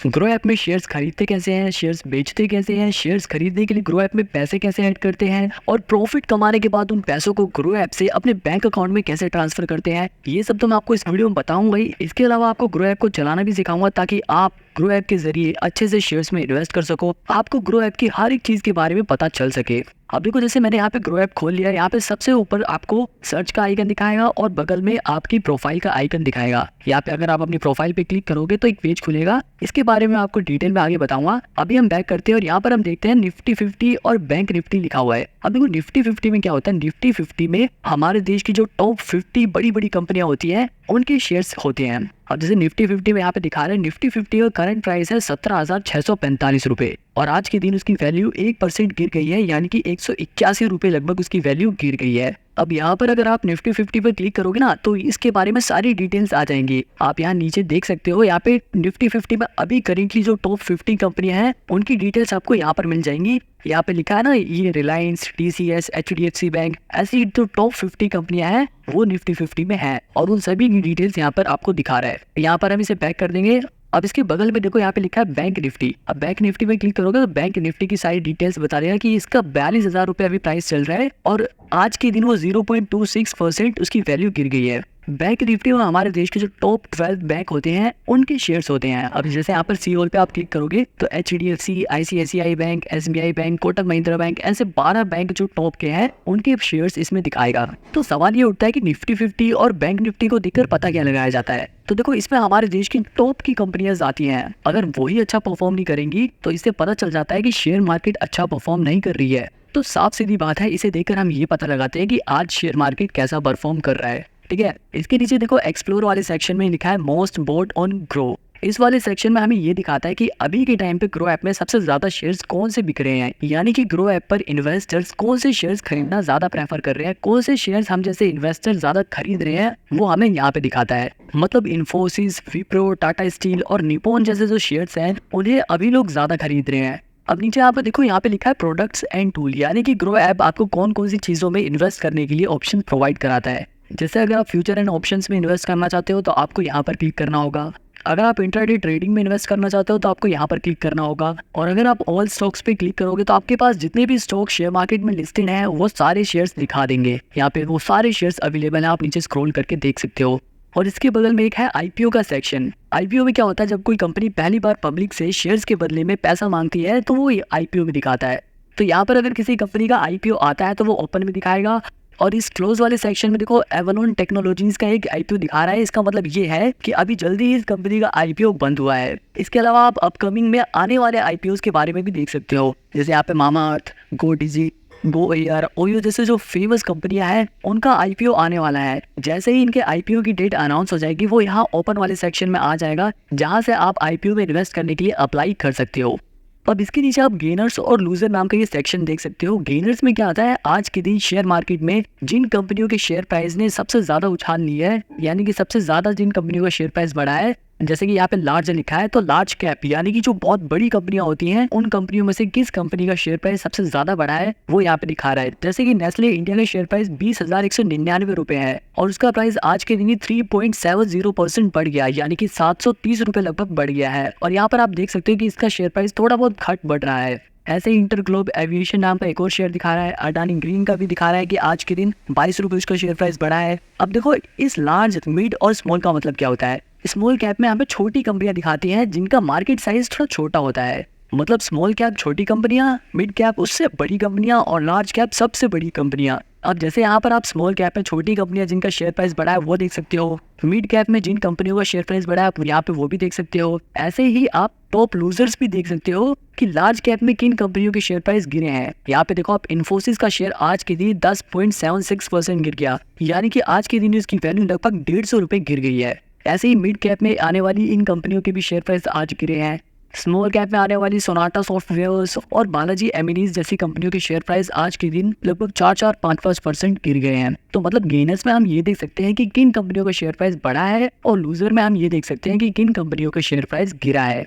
Grow app में shares खरीदते कैसे हैं, शेयर्स बेचते कैसे हैं, शेयर्स खरीदने के लिए ग्रो ऐप में पैसे कैसे ऐड करते हैं और प्रॉफिट कमाने के बाद उन पैसों को ग्रो ऐप से अपने बैंक अकाउंट में कैसे ट्रांसफर करते हैं, ये सब तो मैं आपको इस वीडियो में बताऊंगा ही। इसके अलावा आपको ग्रो ऐप को चलाना भी सिखाऊंगा ताकि आप ग्रो ऐप के जरिए अच्छे से शेयर्स में इन्वेस्ट कर सको, आपको ग्रो ऐप की हर एक चीज के बारे में पता चल सके। अब देखो, जैसे मैंने यहाँ पे ग्रो ऐप खोल लिया, यहाँ पे सबसे ऊपर आपको सर्च का आइकन दिखाएगा और बगल में आपकी प्रोफाइल का आइकन दिखाएगा। यहाँ पे अगर आप अपनी प्रोफाइल पे क्लिक करोगे तो एक पेज खुलेगा, इसके बारे में आपको डिटेल में आगे बताऊंगा। अभी हम बैक करते हैं और यहाँ पर हम देखते हैं निफ्टी 50 और बैंक निफ्टी लिखा हुआ है। अब देखो निफ्टी 50 में क्या होता है, निफ्टी 50 में हमारे देश की जो टॉप 50 बड़ी बड़ी कंपनियां होती हैं उनके शेयर्स होते हैं। अब जैसे निफ्टी 50 में यहाँ पे दिखा रहे हैं, निफ्टी 50 का करंट प्राइस है 17,645 रुपए और आज के दिन उसकी वैल्यू 1% गिर गई है, यानी कि 181 रुपए लगभग उसकी वैल्यू गिर गई है। अब यहाँ पर अगर आप निफ्टी 50 पर क्लिक करोगे ना तो इसके बारे में सारी डिटेल्स आ जाएंगी। आप यहाँ नीचे देख सकते हो, यहाँ पे निफ्टी 50 में अभी करेंटली जो टॉप 50 कंपनियां हैं उनकी डिटेल्स आपको यहाँ पर मिल जाएंगी। यहाँ पे लिखा है ना, ये रिलायंस, TCS, HDFC बैंक, ऐसी जो टॉप 50 कंपनियां हैं वो निफ्टी 50 में है और उन सभी की डिटेल्स यहाँ पर आपको दिखा रहा है। यहाँ पर हम इसे बैक कर देंगे। अब इसके बगल में देखो, यहाँ पे लिखा है बैंक निफ्टी। अब बैंक निफ्टी में क्लिक करोगे तो बैंक निफ्टी की सारी डिटेल्स बता देगा कि इसका 42,000 रुपये अभी प्राइस चल रहा है और आज के दिन वो 0.26% उसकी वैल्यू गिर गई है। बैंक निफ्टी में हमारे देश के जो टॉप 12 बैंक होते हैं उनके शेयर्स होते हैं। अब जैसे यहाँ पर सी पे आप क्लिक करोगे तो HDFC, ICICI bank, SBI bank, Kotak Mahindra bank, ऐसे 12 बैंक जो टॉप के हैं उनके शेयर्स इसमें दिखाएगा। तो सवाल ये उठता है कि निफ्टी 50 और बैंक निफ्टी को देखकर पता क्या लगाया जाता है। तो देखो, इसमें हमारे देश की टॉप की कंपनियां आती हैं। अगर वही अच्छा परफॉर्म नहीं करेंगी तो इससे पता चल जाता है कि शेयर मार्केट अच्छा परफॉर्म नहीं कर रही है। तो साफ सीधी बात है, इसे देखकर हम ये पता लगाते हैं कि आज शेयर मार्केट कैसा परफॉर्म कर रहा है। ठीक है, इसके नीचे देखो एक्सप्लोर वाले सेक्शन में लिखा है मोस्ट बोट ऑन ग्रो। इस वाले सेक्शन में हमें ये दिखाता है कि अभी के टाइम पे ग्रो ऐप में सबसे ज्यादा शेयर्स कौन से बिक रहे हैं, यानी कि ग्रो ऐप पर इन्वेस्टर्स कौन से शेयर्स खरीदना ज्यादा प्रेफर कर रहे हैं, कौन से शेयर्स हम जैसे इन्वेस्टर ज्यादा खरीद रहे हैं वो हमें यहाँ पे दिखाता है। मतलब इन्फोसिस, विप्रो, टाटा स्टील और निप्पॉन जैसे जो शेयर्स हैं उन्हें अभी लोग ज्यादा खरीद रहे हैं। अब नीचे आप देखो, यहाँ पे लिखा है प्रोडक्ट्स एंड टूल, यानी कि ग्रो ऐप आपको कौन कौन सी चीजों में इन्वेस्ट करने के लिए ऑप्शन प्रोवाइड कराता है। जैसे अगर आप फ्यूचर एंड ऑप्शंस में इन्वेस्ट करना चाहते हो तो आपको यहाँ पर क्लिक करना होगा। अगर आप इंट्राडे ट्रेडिंग में इन्वेस्ट करना चाहते हो तो आपको यहाँ पर क्लिक करना होगा। और अगर आप ऑल स्टॉक्स पे क्लिक करोगे तो आपके पास जितने भी स्टॉक शेयर मार्केट में लिस्टेड हैं वो सारे शेयर्स दिखा देंगे। यहाँ पे वो सारे शेयर्स अवेलेबल हैं, आप नीचे स्क्रॉल करके देख सकते हो। और इसके बगल में एक है IPO का सेक्शन। IPO में क्या होता है, जब कोई कंपनी पहली बार पब्लिक से शेयर्स के बदले में पैसा मांगती है तो वो IPO में दिखाता है। तो यहाँ पर अगर किसी कंपनी का IPO आता है तो वो ओपन में दिखाएगा। और इस क्लोज वाले सेक्शन में देखो एवलॉन टेक्नोलॉजीज का एक IPO दिखा रहा है। इसका मतलब ये है कि अभी जल्दी ही इस कंपनी का IPO बंद हुआ है। इसके अलावा आप अपकमिंग में आने वाले IPOs के बारे में भी देख सकते हो। जैसे यहाँ पे मामाअर्थ, GoDigit, GoAR, ओयो जैसे जो फेमस कंपनियां हैं उनका IPO आने वाला है। जैसे ही इनके IPO की डेट अनाउंस हो जाएगी वो यहाँ ओपन वाले सेक्शन में आ जाएगा, जहाँ से आप IPO में इन्वेस्ट करने के लिए अप्लाई कर सकते हो। अब इसके नीचे आप गेनर्स और लूजर नाम का ये सेक्शन देख सकते हो। गेनर्स में क्या आता है, आज के दिन शेयर मार्केट में जिन कंपनियों के शेयर प्राइस ने सबसे ज्यादा उछाल लिया है, यानी कि सबसे ज्यादा जिन कंपनियों का शेयर प्राइस बढ़ा है, जैसे कि यहाँ पे लार्ज लिखा है तो लार्ज कैप यानी कि जो बहुत बड़ी कंपनियां होती हैं उन कंपनियों में से किस कंपनी का शेयर प्राइस सबसे ज्यादा बढ़ा है वो यहाँ पे दिखा रहा है। जैसे कि नेस्ले इंडिया का शेयर प्राइस 20,199 रुपए है और उसका प्राइस आज के दिन ही 3.70% बढ़ गया, यानी कि 730 रुपए लगभग बढ़ गया है। और यहाँ पर आप देख सकते हो कि इसका शेयर प्राइस थोड़ा बहुत घट बढ़ रहा है। ऐसे ही इंटरग्लोब एविएशन नाम का एक और शेयर दिखा रहा है। अडानी ग्रीन का भी दिखा रहा है कि आज के दिन 22 रुपए उसका शेयर प्राइस बढ़ा है। अब देखो, इस लार्ज, मिड और स्मॉल का मतलब क्या होता है। स्मॉल कैप में यहाँ पे छोटी कंपनियां दिखाती हैं जिनका मार्केट साइज थोड़ा छोटा होता है। मतलब स्मॉल कैप छोटी कंपनियां, मिड कैप उससे बड़ी कंपनियां और लार्ज कैप सबसे बड़ी कंपनियां। अब जैसे यहाँ पर आप स्मॉल कैप में छोटी कंपनियां जिनका शेयर प्राइस बढ़ा है वो देख सकते हो, मिड कैप में जिन कंपनियों का शेयर प्राइस बढ़ा है आप यहाँ पे वो भी देख सकते हो। ऐसे ही आप टॉप लूजर्स भी देख सकते हो कि लार्ज कैप में किन कंपनियों के शेयर प्राइस गिरे हैं। यहाँ पे देखो आप, इन्फोसिस का शेयर आज के दिन 10.76% गिर गया, यानी कि आज के दिन इसकी वैल्यू लगभग 150 रुपए गिर गई है। ऐसे ही मिड कैप में आने वाली इन कंपनियों के भी शेयर प्राइस आज गिरे हैं। स्मॉल कैप में आने वाली सोनाटा सॉफ्टवेयर्स और बालाजी एमिनीज जैसी कंपनियों के शेयर प्राइस आज के दिन लगभग 4-5% गिर गए हैं। तो मतलब गेनर्स में हम ये देख सकते हैं कि किन कंपनियों का शेयर प्राइस बढ़ा है और लूजर में हम ये देख सकते हैं कि किन कंपनियों का शेयर प्राइस गिरा है।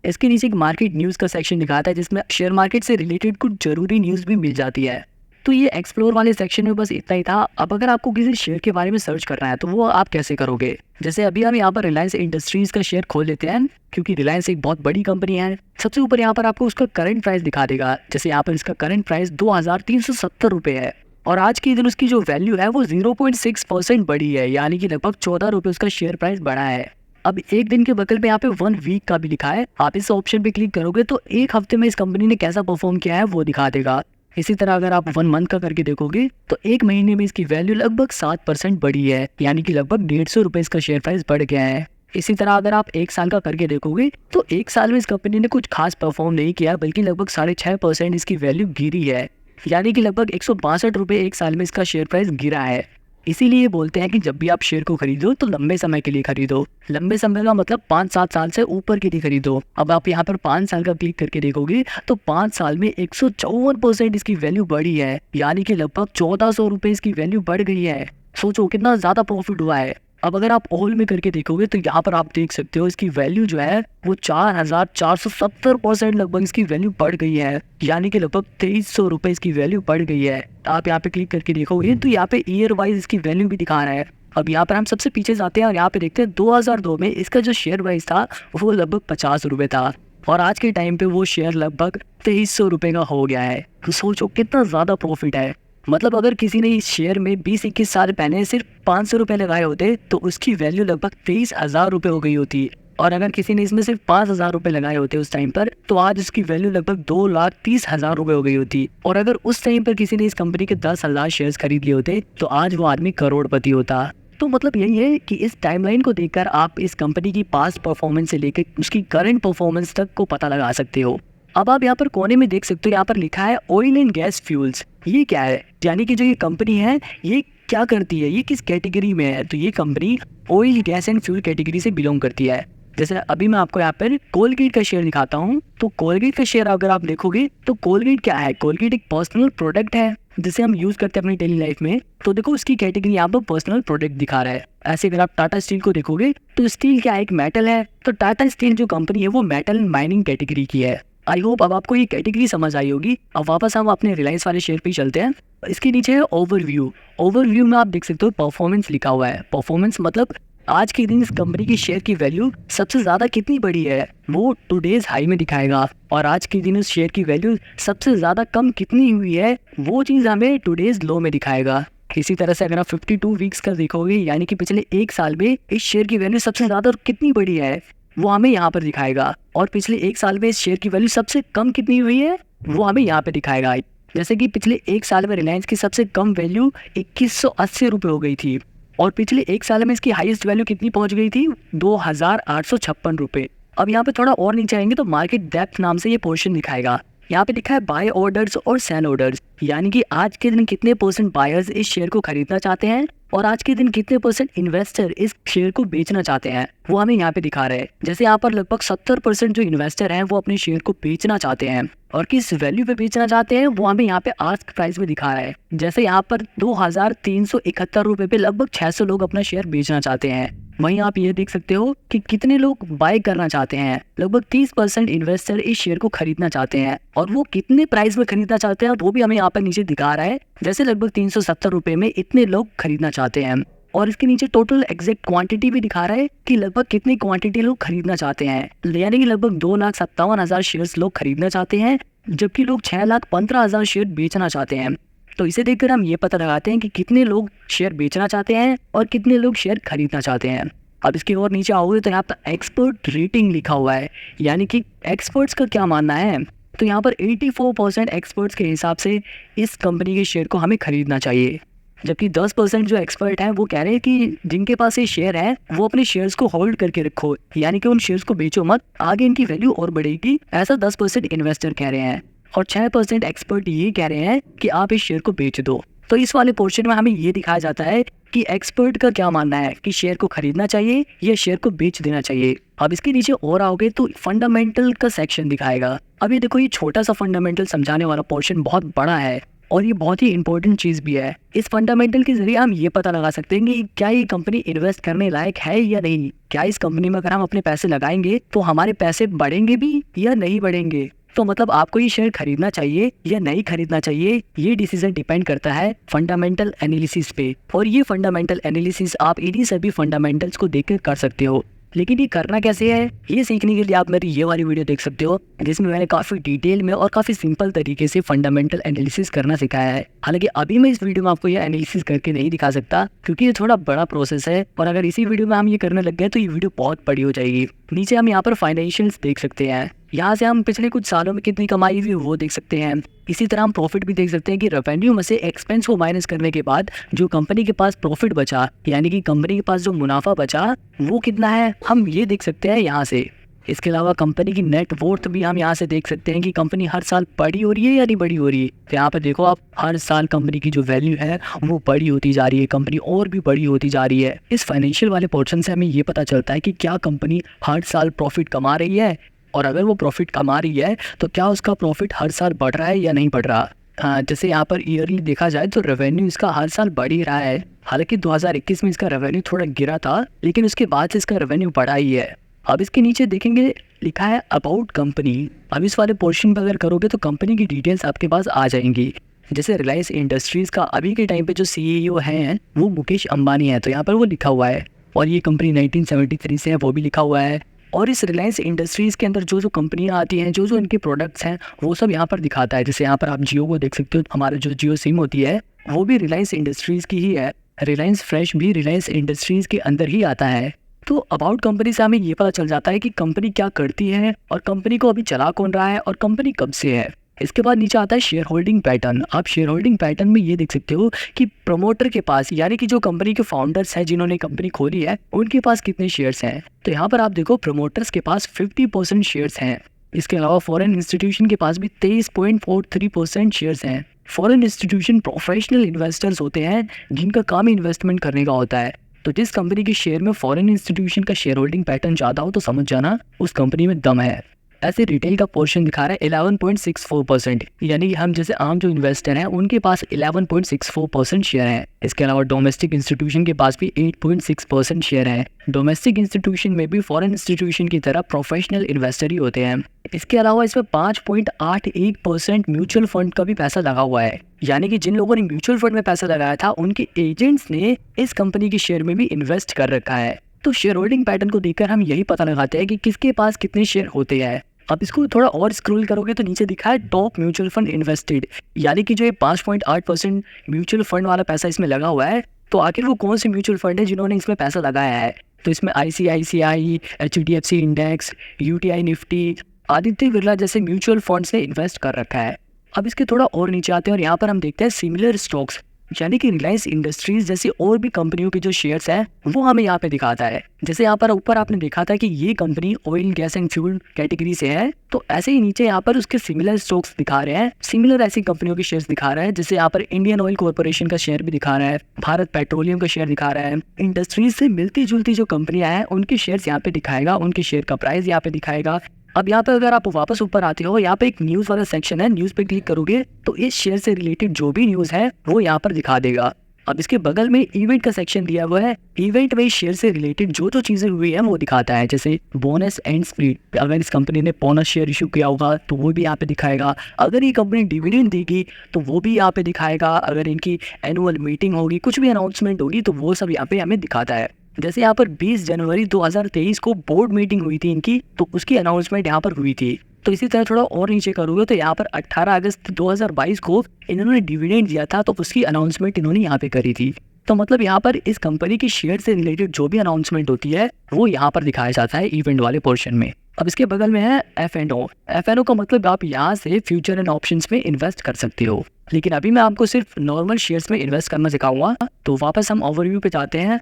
इसके नीचे एक मार्केट न्यूज़ का सेक्शन दिखाता है जिसमें शेयर मार्केट से रिलेटेड कुछ जरूरी न्यूज़ भी मिल जाती है। तो ये एक्सप्लोर वाले सेक्शन में बस इतना ही था। अब अगर आपको किसी शेयर के बारे में सर्च करना है तो वो आप कैसे करोगे? जैसे अभी हम यहाँ पर रिलायंस इंडस्ट्रीज का शेयर खोल लेते हैं, क्योंकि रिलायंस एक बहुत बड़ी कंपनी है। सबसे ऊपर यहाँ पर आपको उसका करंट प्राइस दिखा देगा। जैसे यहाँ पर इसका करंट प्राइस 2370 रुपये है और आज के दिन उसकी जो वैल्यू है वो 0.6% बढ़ी है, यानी कि लगभग 14 रुपये उसका शेयर प्राइस बढ़ा है। अब एक दिन के बगल में यहाँ पे 1 वीक का भी लिखा है। आप इस ऑप्शन पे क्लिक करोगे तो एक हफ्ते में इस कंपनी ने कैसा परफॉर्म किया है वो दिखा देगा। इसी तरह अगर आप 1 मंथ का करके देखोगे तो एक महीने में इसकी वैल्यू लगभग 7% बढ़ी है, यानी कि लगभग 150 रुपये इसका शेयर प्राइस बढ़ गया है। इसी तरह अगर आप 1 साल का करके देखोगे तो 1 साल में इस कंपनी ने कुछ खास परफॉर्म नहीं किया, बल्कि लगभग 6.5% इसकी वैल्यू गिरी है, यानी कि लगभग 162 रुपये 1 साल में इसका शेयर प्राइस गिरा है। इसीलिए बोलते हैं कि जब भी आप शेयर को खरीदो तो लंबे समय के लिए खरीदो। लंबे समय का मतलब 5-7 साल से ऊपर के लिए खरीदो। अब आप यहाँ पर 5 साल का क्लिक करके देखोगे तो 5 साल में 154% इसकी वैल्यू बढ़ी है, यानी कि लगभग 1400 रुपये इसकी वैल्यू बढ़ गई है। सोचो कितना ज़्यादा प्रॉफिट हुआ है। अब अगर आप ऑल में करके देखोगे तो यहाँ पर आप देख सकते हो इसकी वैल्यू जो है वो 4470% लगभग इसकी वैल्यू बढ़ गई है, यानी कि लगभग 2300 रुपये इसकी वैल्यू बढ़ गई है। आप यहाँ पे क्लिक करके देखोगे तो यहाँ पे ईयर वाइज इसकी वैल्यू भी दिखा रहा है। अब यहाँ पर हम सबसे पीछे जाते हैं और यहाँ पे देखते हैं 2002 में इसका जो शेयर प्राइस था वो लगभग 50 रुपये था और आज के टाइम पे वो शेयर लगभग 2300 रुपये का हो गया है। तो सोचो कितना ज़्यादा प्रॉफिट है। मतलब अगर किसी ने इस शेयर में 20-21 साल पहले सिर्फ 500 रुपये लगाए होते तो उसकी वैल्यू लगभग 23,000 रुपये हो गई होती, और अगर किसी ने इसमें सिर्फ 5,000 रुपये लगाए होते उस टाइम पर तो आज इसकी वैल्यू लगभग 2,30,000 रुपये हो गई होती। और अगर उस टाइम पर किसी ने इस कंपनी के 10,000 शेयर्स खरीद लिए होते तो आज वो आदमी करोड़पति होता। तो मतलब यही है कि इस टाइमलाइन को देखकर आप इस कंपनी की पास्ट परफॉर्मेंस से लेकर उसकी करंट परफॉर्मेंस तक को पता लगा सकते हो। अब आप यहाँ पर कोने में देख सकते हो, यहाँ पर लिखा है ऑयल एंड गैस फ्यूल्स। ये क्या है? यानी कि जो ये कंपनी है ये क्या करती है, ये किस कैटेगरी में है? तो ये company oil gas and fuel category से बिलोंग करती है। जैसे अभी मैं आपको यहाँ पर कोलगेट का शेयर दिखाता हूँ। तो कोलगेट का शेयर अगर आप देखोगे तो कोलगेट क्या है? कोलगेट एक पर्सनल प्रोडक्ट है जिसे हम यूज करते हैं अपनी डेली लाइफ में। तो देखो उसकी कैटेगरी यहाँ पर पर्सनल प्रोडक्ट दिखा रहा है। ऐसे अगर आप टाटा स्टील को देखोगे तो स्टील क्या है? एक मेटल है। तो टाटा स्टील जो कंपनी है वो मेटल माइनिंग कैटेगरी की है। आई होप अब आपको ये कैटेगरी समझ आई होगी। अब वापस हम अपने रिलायंस वाले शेयर पे चलते हैं। इसके नीचे है ओवरव्यू। ओवरव्यू में आप देख सकते हो परफॉर्मेंस लिखा हुआ है। परफॉर्मेंस मतलब आज के दिन इस कंपनी की शेयर की वैल्यू सबसे ज़्यादा कितनी बढ़ी है वो टुडेज हाई में दिखाएगा, और आज के दिन उस शेयर की वैल्यू सबसे ज़्यादा कम कितनी हुई है वो चीज़ हमें टुडेज लो में दिखाएगा। इसी तरह से अगर आप 52 वीक्स का देखोगे, यानी कि पिछले 1 साल में इस शेयर की वैल्यू सबसे ज़्यादा कितनी बढ़ी है वो हमें यहाँ पर दिखाएगा, और पिछले 1 साल में इस शेयर की वैल्यू सबसे कम कितनी हुई है वो हमें यहाँ पे दिखाएगा। जैसे कि पिछले 1 साल में रिलायंस की सबसे कम वैल्यू 2180 रुपये हो गई थी, और पिछले 1 साल में इसकी हाईएस्ट वैल्यू कितनी पहुंच गई थी? 2856 रुपये। अब यहाँ पे थोड़ा और नीचे आएंगे तो मार्केट डेप्थ नाम से ये पोर्शन दिखाएगा। यहाँ पे लिखा है बाय ऑर्डर्स और सेल ऑर्डर्स, यानी कि आज के दिन कितने % बायर्स इस शेयर को खरीदना चाहते हैं और आज के दिन कितने % इन्वेस्टर इस शेयर को बेचना चाहते हैं वो हमें यहाँ पे दिखा रहे हैं। जैसे यहाँ पर लगभग 70% जो इन्वेस्टर हैं वो अपने शेयर को बेचना चाहते हैं, और किस वैल्यू पे बेचना चाहते हैं वो हमें यहाँ पे आस्क प्राइस में दिखा रहा है। जैसे यहाँ पर 2371 रुपये पे लगभग 600 लोग अपना शेयर बेचना चाहते हैं। वहीं आप ये देख सकते हो कि कितने लोग बाय करना चाहते हैं। लगभग 30% इन्वेस्टर इस शेयर को खरीदना चाहते हैं, और वो कितने प्राइस में खरीदना चाहते हैं वो भी हमें यहाँ पर नीचे दिखा रहा है। जैसे लगभग 370 रुपये में इतने लोग खरीदना चाहते हैं, और इसके नीचे टोटल एग्जैक्ट क्वांटिटी भी दिखा रहा है कि लगभग कितनी क्वांटिटी लोग खरीदना चाहते हैं, यानी कि लगभग 2,57,000 शेयर्स लोग खरीदना चाहते हैं, जबकि लोग 6,15,000 शेयर बेचना चाहते हैं। तो इसे देखकर हम ये पता लगाते हैं कि कितने लोग शेयर बेचना चाहते हैं और कितने लोग शेयर खरीदना चाहते हैं। अब इसके और नीचे आओगे तो यहाँ पर एक्सपर्ट रेटिंग लिखा हुआ है, यानी कि एक्सपर्ट्स का क्या मानना है। तो यहाँ पर 84% एक्सपर्ट्स के हिसाब से इस कंपनी के शेयर को हमें खरीदना चाहिए, जबकि 10% जो एक्सपर्ट हैं वो कह रहे हैं कि जिनके पास ये शेयर है वो अपने शेयर्स को होल्ड करके रखो, यानी कि उन शेयर्स को बेचो मत, आगे इनकी वैल्यू और बढ़ेगी, ऐसा 10% इन्वेस्टर कह रहे हैं, और 6% एक्सपर्ट ये कह रहे हैं कि आप इस शेयर को बेच दो। तो इस वाले पोर्शन में हमें ये दिखाया जाता है कि एक्सपर्ट का क्या मानना है कि शेयर को खरीदना चाहिए या शेयर को बेच देना चाहिए। अब इसके नीचे और आओगे तो फंडामेंटल का सेक्शन दिखाएगा। अब ये देखो, ये छोटा सा फंडामेंटल समझाने वाला पोर्शन बहुत बड़ा है और ये बहुत ही इंपॉर्टेंट चीज़ भी है। इस फंडामेंटल के जरिए हम ये पता लगा सकते हैं कि क्या ये कंपनी इन्वेस्ट करने लायक है या नहीं। क्या इस कंपनी में अगर हम अपने पैसे लगाएंगे तो हमारे पैसे बढ़ेंगे भी या नहीं बढ़ेंगे। तो मतलब आपको ये शेयर खरीदना चाहिए या नहीं खरीदना चाहिए, ये डिसीजन डिपेंड करता है फंडामेंटल एनालिसिस पे। और ये फंडामेंटल एनालिसिस आप इन्हीं सभी फंडामेंटल्स को देखकर कर सकते हो। लेकिन ये करना कैसे है, ये सीखने के लिए आप मेरी ये वाली वीडियो देख सकते हो, जिसमें मैंने काफ़ी डिटेल में और काफ़ी सिंपल तरीके से फंडामेंटल एनालिसिस करना सिखाया है। हालांकि अभी मैं इस वीडियो में आपको ये एनालिसिस करके नहीं दिखा सकता, क्योंकि ये थोड़ा बड़ा प्रोसेस है, और अगर इसी वीडियो में हम ये करने लग गए तो ये वीडियो बहुत बड़ी हो जाएगी। नीचे हम यहाँ पर फाइनेंशियल्स देख सकते हैं, यहाँ से हम पिछले कुछ सालों में कितनी कमाई हुई वो देख सकते हैं। इसी तरह हम प्रॉफिट भी देख सकते हैं कि रेवेन्यू में से एक्सपेंस को माइनस करने के बाद जो कंपनी के पास प्रॉफिट बचा, यानी कि कंपनी के पास जो मुनाफा बचा वो कितना है, हम ये देख सकते हैं यहाँ से। इसके अलावा कंपनी की नेट वर्थ भी हम यहाँ से देख सकते हैं कि कंपनी हर साल बड़ी हो रही है या नहीं बड़ी हो रही है। तो यहाँ पर देखो आप, हर साल कंपनी की जो वैल्यू है वो बड़ी होती जा रही है, कंपनी और भी बड़ी होती जा रही है। इस फाइनेंशियल वाले पोर्शन से हमें ये पता चलता है कि क्या कंपनी हर साल प्रॉफिट कमा रही है, और अगर वो प्रॉफिट कमा रही है तो क्या उसका प्रॉफिट हर साल बढ़ रहा है या नहीं बढ़ रहा। हाँ, जैसे यहाँ पर ईयरली देखा जाए तो रेवेन्यू इसका हर साल बढ़ ही रहा है। हालांकि 2021 में इसका रेवेन्यू थोड़ा गिरा था, लेकिन उसके बाद से इसका रेवेन्यू बढ़ा ही है। अब इसके नीचे देखेंगे लिखा है अबाउट कंपनी। अब इस वाले पोर्शन पर अगर करोगे तो कंपनी की डिटेल्स आपके पास आ जाएंगी। जैसे रिलायंस इंडस्ट्रीज़ का अभी के टाइम पे जो CEO हैं वो मुकेश अंबानी है, तो यहाँ पर वो लिखा हुआ है। और ये कंपनी 1973 से है, वो भी लिखा हुआ है। और इस रिलायंस इंडस्ट्रीज़ के अंदर जो जो कंपनियां आती हैं, जो जो इनके प्रोडक्ट्स हैं, वो सब यहाँ पर दिखाता है। जैसे यहाँ पर आप जियो को देख सकते हो, हमारा जो जियो सिम होती है वो भी रिलायंस इंडस्ट्रीज़ की ही है। रिलायंस फ्रेश भी रिलायंस इंडस्ट्रीज़ के अंदर ही आता है। तो अबाउट कंपनी से हमें ये पता चल जाता है कि कंपनी क्या करती है, और कंपनी को अभी चला कौन रहा है, और कंपनी कब से है। इसके बाद नीचे आता है शेयर होल्डिंग पैटर्न। आप शेयर होल्डिंग पैटर्न में ये देख सकते हो कि प्रमोटर के पास, यानी कि जो कंपनी के फाउंडर्स हैं जिन्होंने कंपनी खोली है, उनके पास कितने शेयर्स हैं। तो यहाँ पर आप देखो प्रमोटर्स के पास 50% शेयर्स हैं। इसके अलावा फॉरेन इंस्टीट्यूशन के पास भी 23.43% शेयर्स हैं। फॉरेन इंस्टीट्यूशन प्रोफेशनल इन्वेस्टर्स होते हैं जिनका काम इन्वेस्टमेंट करने का होता है। तो जिस कंपनी के शेयर में फॉरेन इंस्टीट्यूशन का शेयर होल्डिंग पैटर्न ज़्यादा हो तो समझ जाना उस कंपनी में दम है। ऐसे रिटेल का पोर्शन दिखा रहा है 11.64%, यानी कि हम जैसे आम जो इन्वेस्टर हैं उनके पास 11.64% शेयर हैं। इसके अलावा डोमेस्टिक इंस्टीट्यूशन के पास भी 8.6% शेयर हैं। डोमेस्टिक इंस्टीट्यूशन में भी फॉरेन इंस्टीट्यूशन की तरह प्रोफेशनल इन्वेस्टर ही होते हैं। इसके अलावा इसमें 5.81% म्यूचुअल फंड का भी पैसा लगा हुआ है, यानी कि जिन लोगों ने म्यूचुअल फंड में पैसा लगाया था उनके एजेंट्स ने इस कंपनी के शेयर में भी इन्वेस्ट कर रखा है। तो शेयर होल्डिंग पैटर्न को देखकर हम यही पता लगाते हैं कि किसके पास कितने शेयर होते हैं। अब इसको थोड़ा और स्क्रॉल करोगे तो नीचे दिखा है टॉप म्यूचुअल फंड इन्वेस्टेड, यानी कि जो ये 5.8% म्यूचुअल फंड वाला पैसा इसमें लगा हुआ है, तो आखिर वो कौन से म्यूचुअल फंड है जिन्होंने इसमें पैसा लगाया है। तो इसमें ICICI, HDFC index, UTI Nifty, Aditya Birla जैसे म्यूचुअल फंड्स ने इन्वेस्ट कर रखा है। अब इसके थोड़ा और नीचे आते हैं और यहाँ पर हम देखते हैं सिमिलर स्टॉक्स, यानी कि रिलायंस इंडस्ट्रीज जैसी और भी कंपनियों के जो शेयर्स हैं वो हमें यहाँ पे दिखाता है। जैसे यहाँ पर ऊपर आपने देखा था कि ये company oil gas and fuel category से है, तो ऐसे ही नीचे यहाँ पर उसके सिमिलर स्टॉक्स दिखा रहे हैं, सिमिलर ऐसी कंपनियों के शेयर्स दिखा रहा है। जैसे यहाँ पर इंडियन ऑयल कॉर्पोरेशन का शेयर भी दिखा रहा है, भारत पेट्रोलियम का शेयर दिखा रहा है। इंडस्ट्रीज से मिलती जुलती जो कंपनियां हैं उनके शेयर्स यहाँ पे दिखाएगा, उनके शेयर का प्राइस यहाँ पे दिखाएगा। अब यहाँ पे अगर आप वापस ऊपर आते हो, यहाँ पे एक न्यूज़ वाला सेक्शन है, न्यूज़ पे क्लिक करोगे तो इस शेयर से रिलेटेड जो भी न्यूज़ है वो यहाँ पर दिखा देगा। अब इसके बगल में इवेंट का सेक्शन दिया हुआ है, इवेंट में शेयर से रिलेटेड जो जो चीज़ें हुई हैं वो दिखाता है। जैसे बोनस एंड स्प्लिट, अगर इस कंपनी ने बोनस शेयर इशू किया होगा तो वो भी यहाँ पे दिखाएगा। अगर ये कंपनी डिविडेंड देगी तो वो भी यहाँ पे दिखाएगा। अगर इनकी एनुअल मीटिंग होगी, कुछ भी अनाउंसमेंट होगी तो वो सब यहाँ पे हमें दिखाता है। जैसे यहाँ पर 20 जनवरी 2023 को बोर्ड मीटिंग हुई थी इनकी, तो उसकी अनाउंसमेंट यहाँ पर हुई थी। तो इसी तरह थोड़ा और नीचे करोगे तो यहाँ पर 18 अगस्त 2022 को इन्होंने डिविडेंड दिया था, तो उसकी अनाउंसमेंट इन्होंने यहाँ पे करी थी। तो मतलब यहाँ पर इस कंपनी की शेयर से रिलेटेड जो भी अनाउंसमेंट होती है वो यहाँ पर दिखाया जाता है इवेंट वाले पोर्शन में। अब इसके बगल में है F&O। F&O का मतलब आप यहाँ से फ्यूचर एंड ऑप्शंस में इन्वेस्ट कर सकते हो, लेकिन अभी मैं आपको सिर्फ नॉर्मल शेयर्स में इन्वेस्ट करना सिखाऊंगा। तो वापस हम ओवरव्यू पे जाते हैं।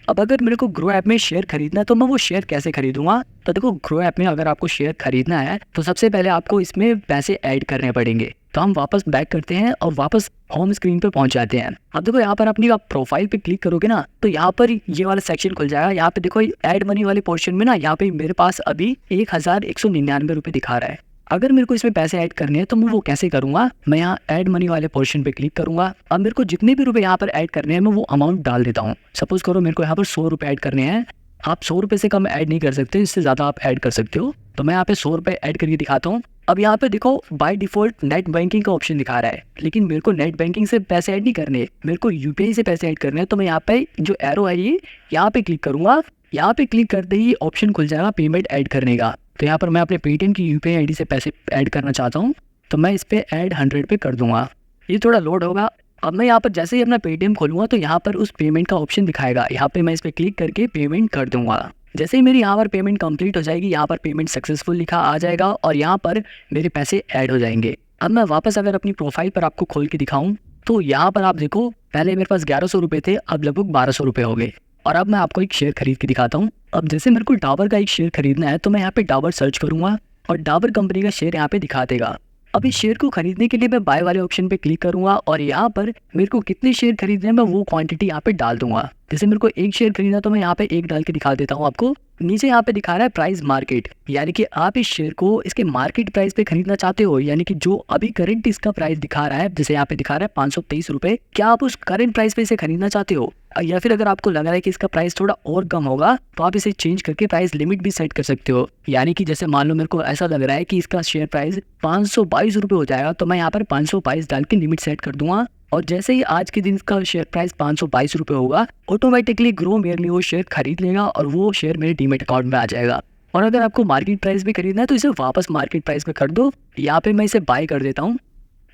अब अगर मेरे को ग्रो ऐप में शेयर खरीदना है तो मैं वो शेयर कैसे खरीदूंगा। तो देखो, ग्रो ऐप में अगर आपको शेयर खरीदना है तो सबसे पहले आपको इसमें पैसे ऐड करने पड़ेंगे। तो हम वापस बैक करते हैं और वापस होम स्क्रीन पे पहुंच जाते हैं। अब देखो, यहाँ पर अपनी आप प्रोफाइल पे क्लिक करोगे ना तो यहाँ पर ये वाला सेक्शन खुल जाएगा। यहाँ पे देखो ऐड मनी वाले पोर्शन में ना, यहाँ पे मेरे पास अभी 1199 रुपये दिखा रहा है। अगर मेरे को इसमें पैसे ऐड करने हैं तो मैं वो कैसे करूंगा, मैं यहाँ ऐड मनी वाले पोर्शन पे क्लिक करूंगा। अब मेरे को जितने भी रुपए यहाँ पर ऐड करने हैं मैं वो अमाउंट डाल देता हूँ। सपोज करो मेरे को यहाँ पर 100 रुपये ऐड करने हैं। आप 100 रुपये से कम ऐड नहीं कर सकते, इससे ज़्यादा आप ऐड कर सकते हो। तो मैं यहाँ पे 100 रुपये ऐड करके दिखाता हूँ। अब यहाँ पे देखो बाय डिफ़ॉल्ट नेट बैंकिंग का ऑप्शन दिखा रहा है, लेकिन मेरे को नेट बैंकिंग से पैसे ऐड नहीं करने, मेरे को यूपीआई से पैसे ऐड करने हैं। तो मैं यहाँ पे जो एरो है ये यहाँ पे क्लिक करूँगा। यहाँ पे क्लिक करते ही ऑप्शन खुल जाएगा पेमेंट ऐड करने का। तो यहाँ पर मैं अपने पेटीएम की यूपीआई आईडी से पैसे ऐड करना चाहता हूँ, तो मैं इस पर ऐड 100 पे कर दूंगा। ये थोड़ा लोड होगा। अब मैं यहाँ पर जैसे ही अपना पेटीएम खोलूँगा तो यहाँ पर उस पेमेंट का ऑप्शन दिखाएगा। यहाँ पे मैं इस पर क्लिक करके पेमेंट कर दूंगा। जैसे ही मेरी यहाँ पर पेमेंट कंप्लीट हो जाएगी, यहाँ पर पेमेंट सक्सेसफुल लिखा आ जाएगा और यहाँ पर मेरे पैसे ऐड हो जाएंगे। अब मैं वापस अगर अपनी प्रोफाइल पर आपको खोल के दिखाऊं तो यहाँ पर आप देखो पहले मेरे पास 1100 रुपये थे, अब लगभग 1200 रुपये हो गए। और अब मैं आपको एक शेयर खरीद के दिखाता हूँ। अब जैसे मेरे को डाबर का एक शेयर खरीदना है तो मैं यहाँ पे डाबर सर्च करूँगा और डाबर कंपनी का शेयर यहाँ पे दिखा देगा। अब इस शेयर को खरीदने के लिए मैं बाय वाले ऑप्शन पे क्लिक करूंगा और यहाँ पर मेरे को कितने शेयर खरीदने हैं मैं वो क्वांटिटी यहाँ पे डाल दूंगा। जैसे मेरे को एक शेयर खरीदना तो मैं यहाँ पे एक डाल के दिखा देता हूँ आपको। नीचे यहाँ पे दिखा रहा है प्राइस मार्केट, यानी कि आप इस शेयर को इसके मार्केट प्राइस पे खरीदना चाहते हो, यानी कि जो अभी करंट इसका प्राइस दिखा रहा है, जैसे यहाँ पे दिखा रहा है 523 रुपये। क्या आप उस करंट प्राइस पे इसे खरीदना चाहते हो, या फिर अगर आपको लग रहा है कि इसका प्राइस थोड़ा और कम होगा तो आप इसे चेंज करके प्राइस लिमिट भी सेट कर सकते हो। यानी कि जैसे मान लो मेरे को ऐसा लग रहा है कि इसका शेयर प्राइस 522 रुपये हो जाएगा, तो मैं यहाँ पर 522 डाल के लिमिट सेट कर दूंगा। और जैसे ही आज के दिन का शेयर प्राइस 522 रुपये होगा, ऑटोमेटिकली ग्रो मेरे लिए वो शेयर खरीद लेगा और वो शेयर मेरे डीमेट अकाउंट में आ जाएगा। और अगर आपको मार्केट प्राइस भी खरीदना है तो इसे वापस मार्केट प्राइस में कर दो। यहाँ पे मैं इसे बाय कर देता हूँ।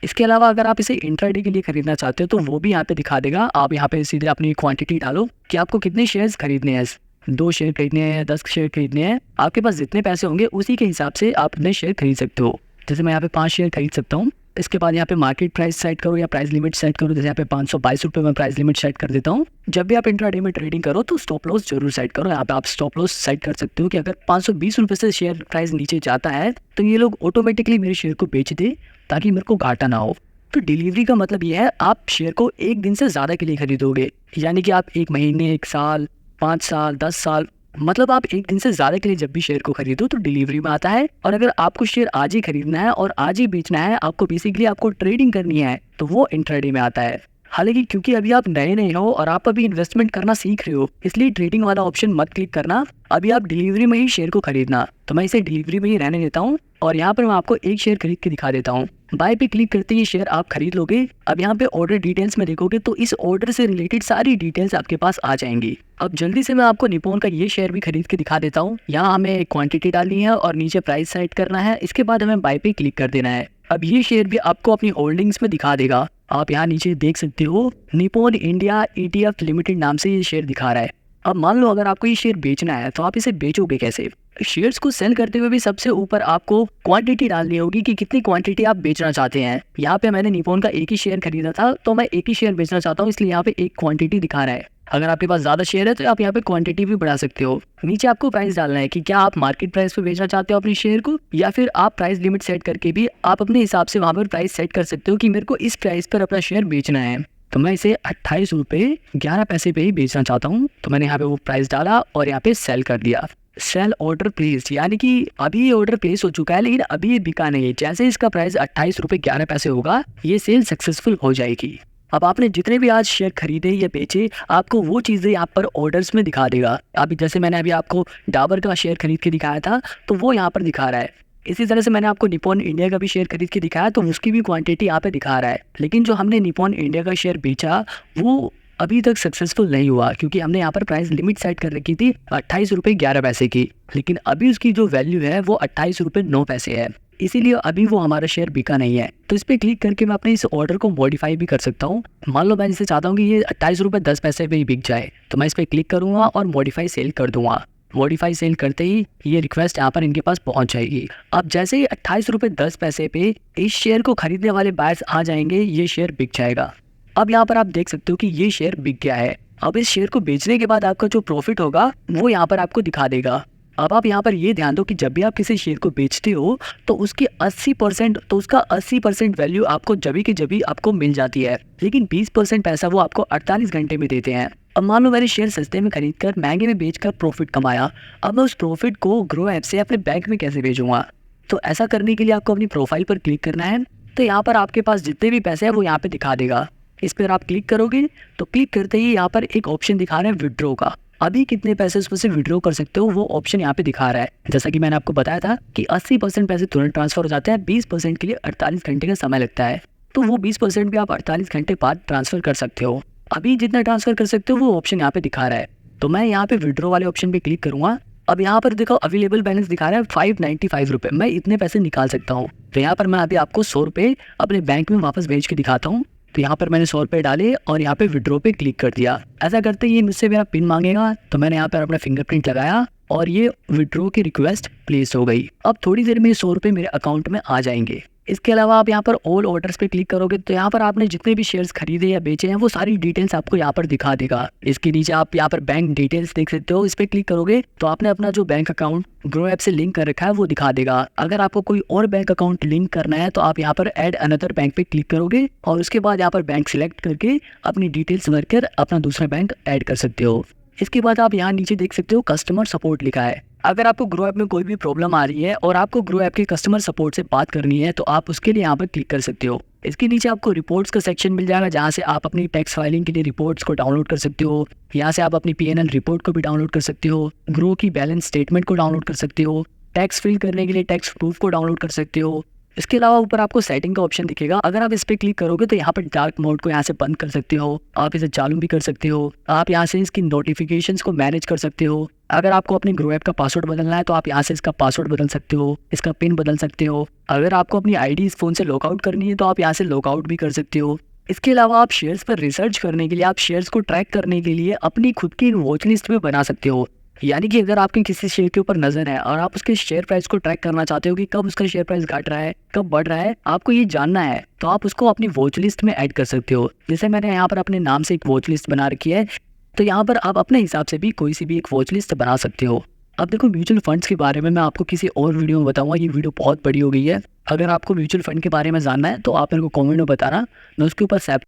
इसके अलावा अगर आप इसे इंट्राडे के लिए खरीदना चाहते हो तो वो भी यहाँ पे दिखा देगा। आप यहाँ पे सीधे अपनी क्वांटिटी डालो कि आपको कितने शेयर्स खरीदने हैं, 2 शेयर खरीदने हैं, 10 शेयर खरीदने हैं। आपके पास जितने पैसे होंगे उसी के हिसाब से आप अपने शेयर खरीद सकते हो। जैसे मैं यहाँ पे 5 शेयर खरीद सकता हूँ। इसके बाद यहाँ पे मार्केट प्राइस सेट करो या प्राइस लिमिट सेट करो। जैसे यहाँ पे 522 रुपये में प्राइस लिमिट सेट कर देता हूँ। जब भी आप इंट्राडे में ट्रेडिंग करो तो स्टॉप लॉस जरूर सेट करो। यहाँ पे आप स्टॉप लॉस सेट कर सकते हो कि अगर 520 रुपये से शेयर प्राइस नीचे जाता है तो ये लोग ऑटोमेटिकली मेरे शेयर को बेच दे ताकि मेरे को घाटा ना हो। तो डिलीवरी का मतलब ये है आप शेयर को एक दिन से ज़्यादा के लिए खरीदोगे, यानी कि आप 1 महीने, 1 साल, 5 साल, 10 साल, मतलब आप एक दिन से ज़्यादा के लिए जब भी शेयर को खरीदो तो डिलीवरी में आता है। और अगर आपको शेयर आज ही खरीदना है और आज ही बेचना है, आपको बेसिकली आपको ट्रेडिंग करनी है, तो वो इंट्राडे में आता है। हालांकि क्योंकि अभी आप नए नए हो और आप अभी इन्वेस्टमेंट करना सीख रहे हो, इसलिए ट्रेडिंग वाला ऑप्शन मत क्लिक करना। अभी आप डिलीवरी में ही शेयर को खरीदना। तो मैं इसे डिलीवरी में ही रहने देता हूँ और यहाँ पर मैं आपको एक शेयर खरीद के दिखा देता हूँ। बाय पे क्लिक करते ही शेयर आप खरीद लोगे। अब यहाँ पे ऑर्डर डिटेल्स में देखोगे तो इस ऑर्डर से रिलेटेड सारी डिटेल्स आपके पास आ जाएंगी। अब जल्दी से मैं आपको निप्पॉन का ये शेयर भी खरीद के दिखा देता हूँ। यहाँ हमें क्वांटिटी डालनी है और नीचे प्राइस सेट करना है। इसके बाद हमें बाय पे क्लिक कर देना है। अब ये शेयर भी आपको अपनी होल्डिंग्स में दिखा देगा। आप यहाँ नीचे देख सकते हो निप्पॉन इंडिया ETF लिमिटेड नाम से ये शेयर दिखा रहा है। अब मान लो अगर आपको ये शेयर बेचना है तो आप इसे बेचोगे कैसे। शेयर्स को सेल करते हुए भी सबसे ऊपर आपको क्वांटिटी डालनी होगी कि कितनी क्वांटिटी आप बेचना चाहते हैं। यहाँ पे मैंने निप्पॉन का एक ही शेयर खरीदा था तो मैं एक ही शेयर बेचना चाहता हूँ, इसलिए यहाँ पे एक क्वांटिटी दिखा रहा है। अगर आपके पास ज़्यादा शेयर है तो आप यहाँ पे क्वांटिटी भी बढ़ा सकते हो। नीचे आपको प्राइस डालना है कि क्या आप मार्केट प्राइस पे बेचना चाहते हो अपने शेयर को, या फिर आप प्राइस लिमिट सेट करके भी आप अपने हिसाब से वहाँ पर प्राइस सेट कर सकते हो कि मेरे को इस प्राइस पर अपना शेयर बेचना है। तो मैं इसे 28 रुपये 11 पैसे पे ही बेचना चाहता हूँ। तो मैंने यहाँ पे वो प्राइस डाला और यहाँ पे सेल कर दिया। सेल ऑर्डर प्लेस, यानी कि अभी ये ऑर्डर प्लेस हो चुका है लेकिन अभी ये बिका नहीं है। जैसे इसका प्राइस 28 रुपये 11 पैसे होगा ये सेल सक्सेसफुल हो जाएगी। अब आपने जितने भी आज शेयर खरीदे या बेचे, आपको वो चीज़ें यहाँ पर ऑर्डर्स में दिखा देगा। अभी जैसे मैंने अभी आपको डाबर का शेयर खरीद के दिखाया था तो वो यहाँ पर दिखा रहा है। इसी तरह से मैंने आपको निप्पॉन इंडिया का भी शेयर खरीद के दिखाया तो उसकी भी क्वांटिटी यहाँ पे दिखा रहा है। लेकिन जो हमने निप्पॉन इंडिया का शेयर बेचा वो अभी तक सक्सेसफुल नहीं हुआ, क्योंकि हमने यहाँ पर प्राइस लिमिट सेट कर रखी थी 28 रुपये 11 पैसे की, लेकिन अभी उसकी जो वैल्यू है वो 28 रुपये 9 पैसे है। इसीलिए अभी वो हमारा शेयर बिका नहीं है। तो इस पर क्लिक करके मैं अपने इस ऑर्डर को मॉडिफाई भी कर सकता हूँ। मान लो मैं जिसे चाहता हूँ कि ये 28 रुपये 10 पैसे पे ही बिक जाए, तो मैं इस पर क्लिक करूँगा और मॉडिफाई सेल कर दूंगा। मॉडिफाई सेल करते ही ये रिक्वेस्ट यहाँ पर इनके पास पहुँच जाएगी। अब जैसे ही 28 रुपये 10 पैसे पे इस शेयर को खरीदने वाले बायर्स आ जाएंगे, ये शेयर बिक जाएगा। अब यहाँ पर आप देख सकते हो कि ये शेयर बिक गया है। अब इस शेयर को बेचने के बाद आपका जो प्रॉफिट होगा वो यहाँ पर आपको दिखा देगा। अब आप यहाँ पर ये ध्यान दो कि जब भी आप किसी शेयर को बेचते हो तो उसकी 80% तो उसका 80% वैल्यू आपको जभी के जभी आपको मिल जाती है, लेकिन 20% पैसा वो आपको 48 घंटे में देते हैं। अब मान लो मैंने शेयर सस्ते में खरीदकर महंगे में बेचकर प्रॉफिट कमाया। अब मैं उस प्रॉफिट को ग्रो ऐप से अपने बैंक में कैसे भेजूंगा। तो ऐसा करने के लिए आपको अपनी प्रोफाइल पर क्लिक करना है। तो यहाँ पर आपके पास जितने भी पैसे हैं वो यहाँ पे दिखा देगा। इस पर आप क्लिक करोगे तो क्लिक करते ही यहाँ पर एक ऑप्शन दिखा रहा है विड्रॉ का। अभी कितने पैसे उसमें से विड्रॉ कर सकते हो वो ऑप्शन यहाँ पे दिखा रहा है। जैसा कि मैंने आपको बताया था कि 80% पैसे तुरंत ट्रांसफर हो जाते हैं, 20% के लिए 48 घंटे का समय लगता है। तो वो 20% भी आप 48 घंटे बाद ट्रांसफर कर सकते हो। अभी जितना ट्रांसफर कर सकते हो वो ऑप्शन यहाँ पे दिखा रहा है। तो मैं यहाँ पे विड्रॉ वाले ऑप्शन पे क्लिक करूंगा। अब यहाँ पर देखो अवेलेबल बैलेंस दिखा रहा है 595 रुपये, मैं इतने पैसे निकाल सकता हूँ। तो यहाँ पर मैं अभी आपको 100 रुपये अपने बैंक में वापस भेज के दिखाता हूँ। तो यहाँ पर मैंने 100 रुपये डाले और यहाँ पे विड्रॉ पे क्लिक कर दिया। ऐसा करते ही ये मुझसे मेरा पिन मांगेगा, तो मैंने यहाँ पर अपना फिंगरप्रिंट लगाया और ये विड्रॉ की रिक्वेस्ट प्लेस हो गई। अब थोड़ी देर में 100 रुपये मेरे अकाउंट में आ जाएंगे। इसके अलावा आप यहाँ पर ऑल ऑर्डर्स पे क्लिक करोगे तो यहाँ पर आपने जितने भी शेयर्स खरीदे या बेचे हैं वो सारी डिटेल्स आपको यहाँ पर दिखा देगा। इसके नीचे आप यहाँ पर बैंक डिटेल्स देख सकते हो, इस पे क्लिक करोगे तो आपने अपना जो बैंक अकाउंट ग्रो ऐप से लिंक कर रखा है वो दिखा देगा। अगर आपको कोई और बैंक अकाउंट लिंक करना है तो आप यहाँ पर ऐड अनदर बैंक पे क्लिक करोगे और उसके बाद यहाँ पर बैंक सिलेक्ट करके अपनी डिटेल्स भरकर अपना दूसरा बैंक ऐड कर सकते हो। इसके बाद आप यहाँ नीचे देख सकते हो कस्टमर सपोर्ट लिखा है। अगर आपको ग्रो ऐप में कोई भी प्रॉब्लम आ रही है और आपको ग्रो ऐप के कस्टमर सपोर्ट से बात करनी है तो आप उसके लिए यहाँ पर क्लिक कर सकते हो। इसके नीचे आपको रिपोर्ट्स का सेक्शन मिल जाएगा जहाँ से आप अपनी टैक्स फाइलिंग के लिए रिपोर्ट्स को डाउनलोड कर सकते हो। यहाँ से आप अपनी PNL रिपोर्ट को भी डाउनलोड कर सकते हो, ग्रो की बैलेंस स्टेटमेंट को डाउनलोड कर सकते हो, टैक्स फिल करने के लिए टैक्स प्रूफ को डाउनलोड कर सकते हो। इसके अलावा ऊपर आपको सेटिंग का ऑप्शन दिखेगा, अगर आप इस पर क्लिक करोगे तो यहाँ पर डार्क मोड को यहाँ से बंद कर सकते हो, आप इसे चालू भी कर सकते हो। आप यहाँ से इसकी नोटिफिकेशंस को मैनेज कर सकते हो। अगर आपको अपने ग्रो ऐप का पासवर्ड बदलना है तो आप यहाँ से इसका पासवर्ड बदल सकते हो, इसका पिन बदल सकते हो। अगर आपको अपनी आईडी इस फोन से लॉगआउट करनी है तो आप यहाँ से लॉगआउट भी कर सकते हो। इसके अलावा आप शेयर्स पर रिसर्च करने के लिए, आप शेयर्स को ट्रैक करने के लिए अपनी खुद की वॉच लिस्ट भी बना सकते हो। यानी कि अगर आपकी किसी शेयर के ऊपर नजर है और आप उसके शेयर प्राइस को ट्रैक करना चाहते हो कि कब उसका शेयर प्राइस घट रहा है, कब बढ़ रहा है, आपको ये जानना है तो आप उसको अपनी वॉच लिस्ट में ऐड कर सकते हो। जैसे मैंने यहाँ पर अपने नाम से एक वॉच लिस्ट बना रखी है, तो यहाँ पर आप अपने हिसाब से भी कोई सी भी एक वॉच लिस्ट बना सकते हो। अब देखो म्यूचुअल फंड्स के बारे में मैं आपको किसी और वीडियो में बताऊंगा, ये वीडियो बहुत बड़ी हो गई है। अगर आपको म्यूचुअल फंड के बारे में जानना है तो आप मेरे को कमेंट में बताना, मैं उसके ऊपर